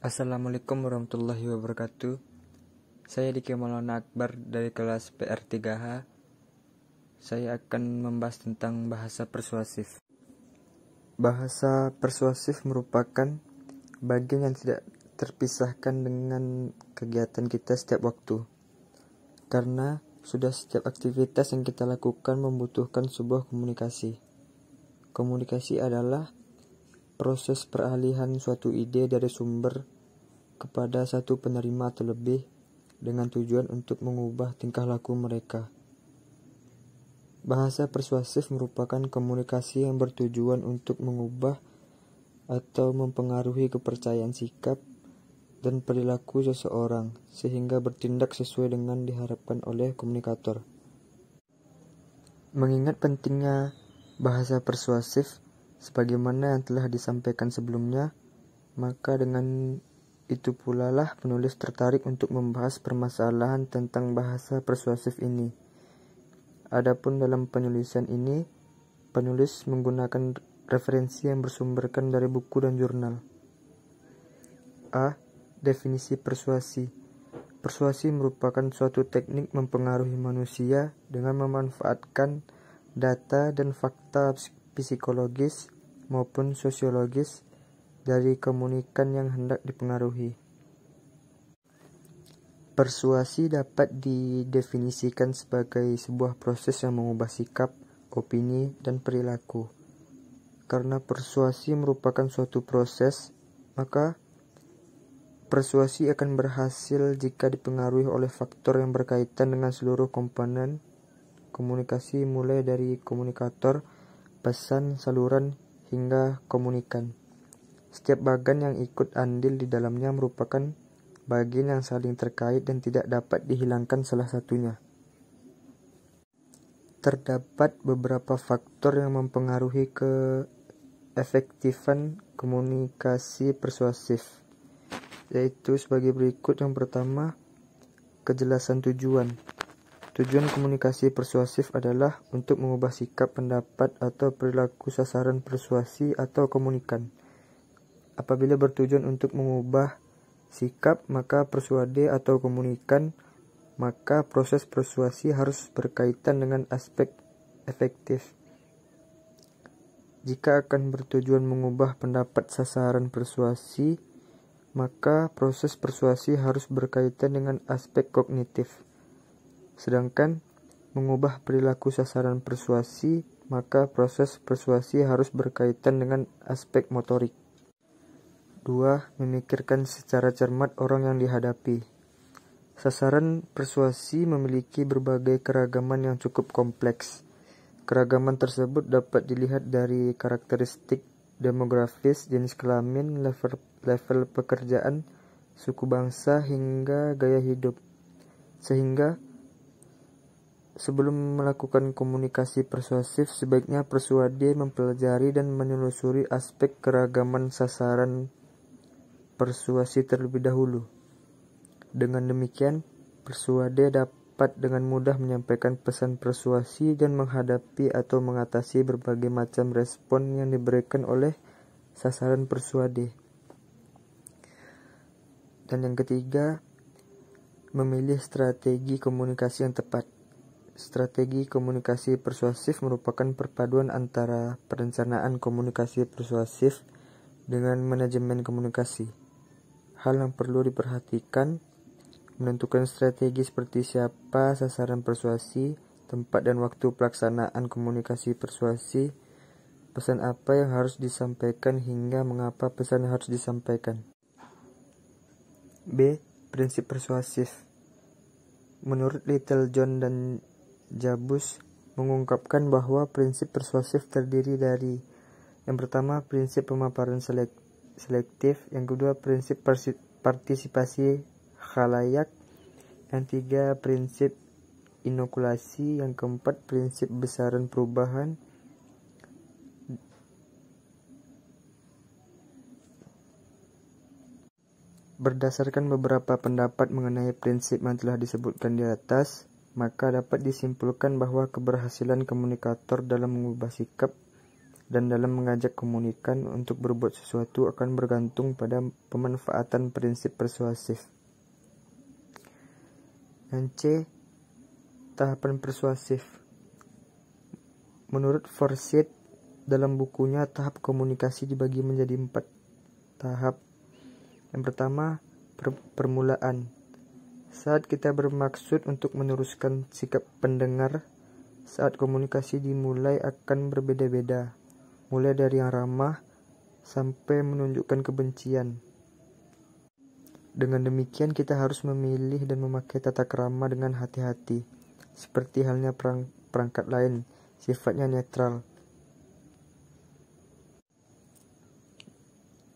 Assalamualaikum warahmatullahi wabarakatuh. Saya Diki Maulana Akbar dari kelas PR3H. Saya akan membahas tentang bahasa persuasif. Bahasa persuasif merupakan bagian yang tidak terpisahkan dengan kegiatan kita setiap waktu. Karena sudah setiap aktivitas yang kita lakukan membutuhkan sebuah komunikasi. Komunikasi adalah proses peralihan suatu ide dari sumber kepada satu penerima atau lebih dengan tujuan untuk mengubah tingkah laku mereka. Bahasa persuasif merupakan komunikasi yang bertujuan untuk mengubah atau mempengaruhi kepercayaan sikap dan perilaku seseorang sehingga bertindak sesuai dengan diharapkan oleh komunikator. Mengingat pentingnya bahasa persuasif sebagaimana yang telah disampaikan sebelumnya, maka dengan itu pula lah penulis tertarik untuk membahas permasalahan tentang bahasa persuasif ini. Adapun dalam penulisan ini, penulis menggunakan referensi yang bersumberkan dari buku dan jurnal. A. Definisi persuasi. Persuasi merupakan suatu teknik mempengaruhi manusia dengan memanfaatkan data dan fakta psikologis maupun sosiologis dari komunikan yang hendak dipengaruhi. Persuasi dapat didefinisikan sebagai sebuah proses yang mengubah sikap, opini, dan perilaku. Karena persuasi merupakan suatu proses, maka persuasi akan berhasil jika dipengaruhi oleh faktor yang berkaitan dengan seluruh komponen komunikasi mulai dari komunikator, pesan, saluran, hingga komunikan. Setiap bagian yang ikut andil di dalamnya merupakan bagian yang saling terkait dan tidak dapat dihilangkan salah satunya. Terdapat beberapa faktor yang mempengaruhi keefektifan komunikasi persuasif, yaitu sebagai berikut. Yang pertama, kejelasan tujuan. Tujuan komunikasi persuasif adalah untuk mengubah sikap, pendapat, atau perilaku sasaran persuasi atau komunikan. Apabila bertujuan untuk mengubah sikap, maka persuade atau komunikan, maka proses persuasi harus berkaitan dengan aspek efektif. Jika akan bertujuan mengubah pendapat sasaran persuasi, maka proses persuasi harus berkaitan dengan aspek kognitif. Sedangkan mengubah perilaku sasaran persuasi, maka proses persuasi harus berkaitan dengan aspek motorik. 2. Memikirkan secara cermat orang yang dihadapi. Sasaran persuasi memiliki berbagai keragaman yang cukup kompleks. Keragaman tersebut dapat dilihat dari karakteristik demografis, jenis kelamin, level pekerjaan, suku bangsa, hingga gaya hidup. Sehingga sebelum melakukan komunikasi persuasif, sebaiknya persuade mempelajari dan menelusuri aspek keragaman sasaran persuasi terlebih dahulu. Dengan demikian, persuade dapat dengan mudah menyampaikan pesan persuasi dan menghadapi atau mengatasi berbagai macam respon yang diberikan oleh sasaran persuade. Dan yang ketiga, memilih strategi komunikasi yang tepat. Strategi komunikasi persuasif merupakan perpaduan antara perencanaan komunikasi persuasif dengan manajemen komunikasi. Hal yang perlu diperhatikan, menentukan strategi seperti siapa sasaran persuasi, tempat dan waktu pelaksanaan komunikasi persuasi, pesan apa yang harus disampaikan hingga mengapa pesan harus disampaikan. B. Prinsip persuasif. Menurut Little John dan Jabus mengungkapkan bahwa prinsip persuasif terdiri dari: yang pertama, prinsip pemaparan selektif, yang kedua, prinsip partisipasi khalayak, yang tiga, prinsip inokulasi, yang keempat, prinsip besaran perubahan, berdasarkan beberapa pendapat mengenai prinsip yang telah disebutkan di atas, maka dapat disimpulkan bahwa keberhasilan komunikator dalam mengubah sikap dan dalam mengajak komunikan untuk berbuat sesuatu akan bergantung pada pemanfaatan prinsip persuasif. Yang C. Tahapan persuasif. Menurut Forsyth, dalam bukunya tahap komunikasi dibagi menjadi 4 tahap. Yang pertama, permulaan. Saat kita bermaksud untuk meneruskan sikap pendengar, saat komunikasi dimulai akan berbeda-beda, mulai dari yang ramah sampai menunjukkan kebencian. Dengan demikian kita harus memilih dan memakai tata krama dengan hati-hati, seperti halnya perangkat lain, sifatnya netral.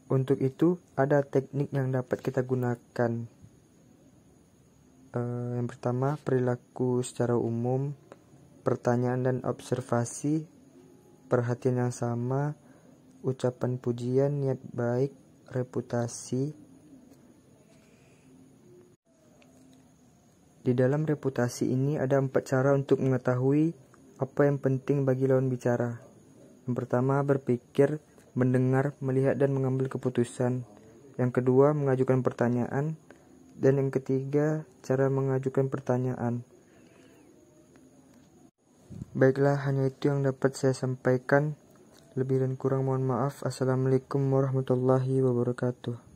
Untuk itu, ada teknik yang dapat kita gunakan. Yang pertama, perilaku secara umum, pertanyaan dan observasi, perhatian yang sama, ucapan pujian, niat baik, reputasi. Di dalam reputasi ini ada 4 cara untuk mengetahui apa yang penting bagi lawan bicara. Yang pertama, berpikir, mendengar, melihat dan mengambil keputusan. Yang kedua, mengajukan pertanyaan. Dan yang ketiga, cara mengajukan pertanyaan. Baiklah, hanya itu yang dapat saya sampaikan. Lebih dan kurang mohon maaf. Assalamualaikum warahmatullahi wabarakatuh.